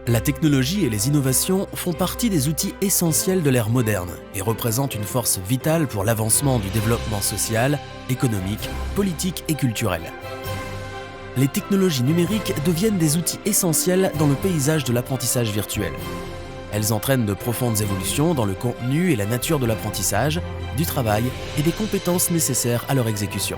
La technologie et les innovations font partie des outils essentiels de l'ère moderne et représentent une force vitale pour l'avancement du développement social, économique, politique et culturel. Les technologies numériques deviennent des outils essentiels dans le paysage de l'apprentissage virtuel. Elles entraînent de profondes évolutions dans le contenu et la nature de l'apprentissage, du travail et des compétences nécessaires à leur exécution.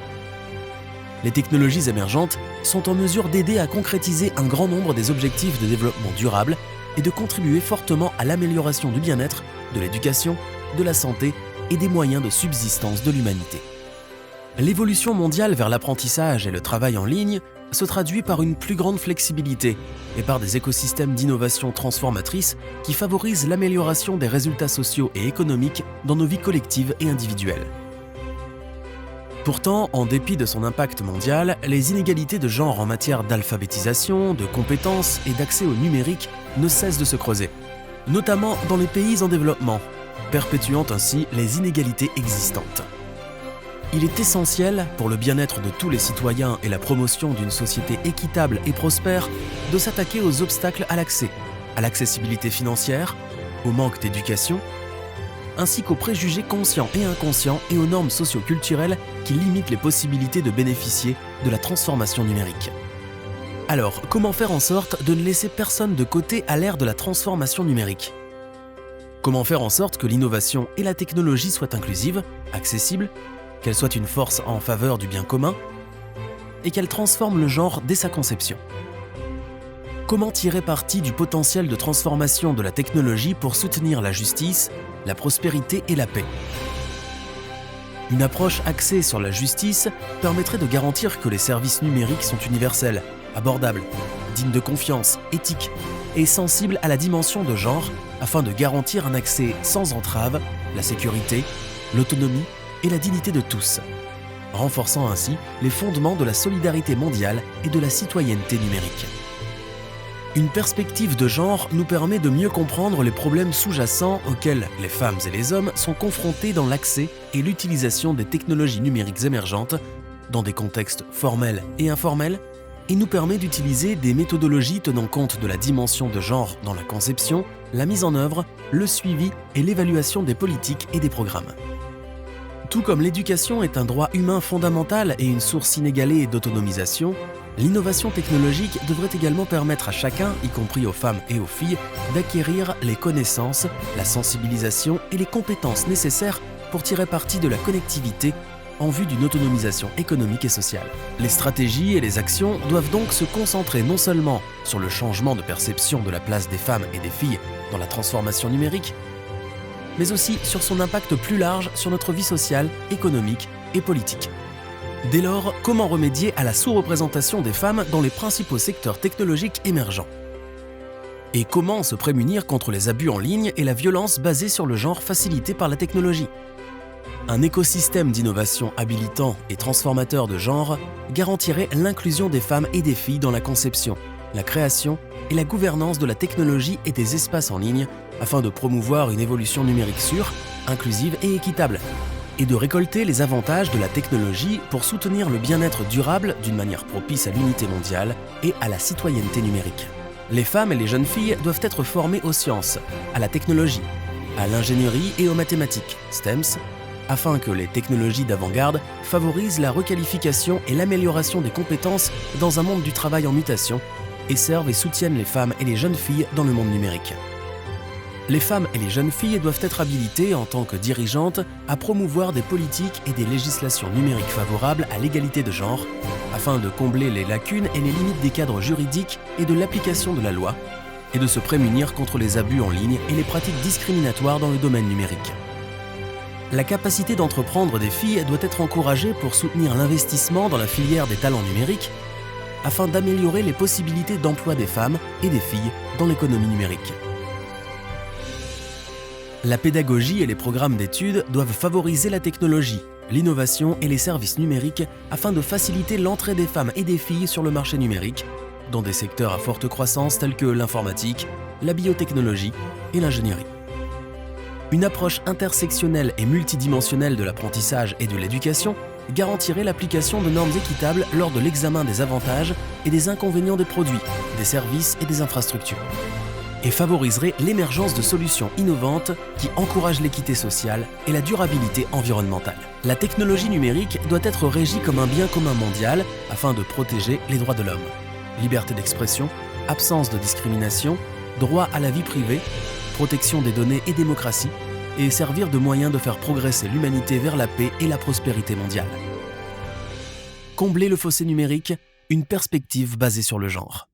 Les technologies émergentes sont en mesure d'aider à concrétiser un grand nombre des objectifs de développement durable et de contribuer fortement à l'amélioration du bien-être, de l'éducation, de la santé et des moyens de subsistance de l'humanité. L'évolution mondiale vers l'apprentissage et le travail en ligne se traduit par une plus grande flexibilité et par des écosystèmes d'innovation transformatrices qui favorisent l'amélioration des résultats sociaux et économiques dans nos vies collectives et individuelles. Pourtant, en dépit de son impact mondial, les inégalités de genre en matière d'alphabétisation, de compétences et d'accès au numérique ne cessent de se creuser, notamment dans les pays en développement, perpétuant ainsi les inégalités existantes. Il est essentiel, pour le bien-être de tous les citoyens et la promotion d'une société équitable et prospère, de s'attaquer aux obstacles à l'accès, à l'accessibilité financière, au manque d'éducation, ainsi qu'aux préjugés conscients et inconscients et aux normes socio-culturelles qui limitent les possibilités de bénéficier de la transformation numérique. Alors, comment faire en sorte de ne laisser personne de côté à l'ère de la transformation numérique ? Comment faire en sorte que l'innovation et la technologie soient inclusives, accessibles, qu'elles soient une force en faveur du bien commun et qu'elles transforment le genre dès sa conception ? Comment tirer parti du potentiel de transformation de la technologie pour soutenir la justice, la prospérité et la paix ? Une approche axée sur la justice permettrait de garantir que les services numériques sont universels, abordables, dignes de confiance, éthiques et sensibles à la dimension de genre afin de garantir un accès sans entrave, la sécurité, l'autonomie et la dignité de tous, renforçant ainsi les fondements de la solidarité mondiale et de la citoyenneté numérique. Une perspective de genre nous permet de mieux comprendre les problèmes sous-jacents auxquels les femmes et les hommes sont confrontés dans l'accès et l'utilisation des technologies numériques émergentes, dans des contextes formels et informels, et nous permet d'utiliser des méthodologies tenant compte de la dimension de genre dans la conception, la mise en œuvre, le suivi et l'évaluation des politiques et des programmes. Tout comme l'éducation est un droit humain fondamental et une source inégalée d'autonomisation, l'innovation technologique devrait également permettre à chacun, y compris aux femmes et aux filles, d'acquérir les connaissances, la sensibilisation et les compétences nécessaires pour tirer parti de la connectivité en vue d'une autonomisation économique et sociale. Les stratégies et les actions doivent donc se concentrer non seulement sur le changement de perception de la place des femmes et des filles dans la transformation numérique, mais aussi sur son impact plus large sur notre vie sociale, économique et politique. Dès lors, comment remédier à la sous-représentation des femmes dans les principaux secteurs technologiques émergents ? Et comment se prémunir contre les abus en ligne et la violence basée sur le genre facilitée par la technologie ? Un écosystème d'innovation habilitant et transformateur de genre garantirait l'inclusion des femmes et des filles dans la conception, la création et la gouvernance de la technologie et des espaces en ligne afin de promouvoir une évolution numérique sûre, inclusive et équitable, et de récolter les avantages de la technologie pour soutenir le bien-être durable d'une manière propice à l'unité mondiale et à la citoyenneté numérique. Les femmes et les jeunes filles doivent être formées aux sciences, à la technologie, à l'ingénierie et aux mathématiques, STEMS, afin que les technologies d'avant-garde favorisent la requalification et l'amélioration des compétences dans un monde du travail en mutation et servent et soutiennent les femmes et les jeunes filles dans le monde numérique. Les femmes et les jeunes filles doivent être habilitées en tant que dirigeantes à promouvoir des politiques et des législations numériques favorables à l'égalité de genre afin de combler les lacunes et les limites des cadres juridiques et de l'application de la loi et de se prémunir contre les abus en ligne et les pratiques discriminatoires dans le domaine numérique. La capacité d'entreprendre des filles doit être encouragée pour soutenir l'investissement dans la filière des talents numériques afin d'améliorer les possibilités d'emploi des femmes et des filles dans l'économie numérique. La pédagogie et les programmes d'études doivent favoriser la technologie, l'innovation et les services numériques afin de faciliter l'entrée des femmes et des filles sur le marché numérique, dans des secteurs à forte croissance tels que l'informatique, la biotechnologie et l'ingénierie. Une approche intersectionnelle et multidimensionnelle de l'apprentissage et de l'éducation garantirait l'application de normes équitables lors de l'examen des avantages et des inconvénients des produits, des services et des infrastructures. et favoriserait l'émergence de solutions innovantes qui encouragent l'équité sociale et la durabilité environnementale. La technologie numérique doit être régie comme un bien commun mondial afin de protéger les droits de l'homme. Liberté d'expression, absence de discrimination, droit à la vie privée, protection des données et démocratie, et servir de moyen de faire progresser l'humanité vers la paix et la prospérité mondiale. Combler le fossé numérique, une perspective basée sur le genre.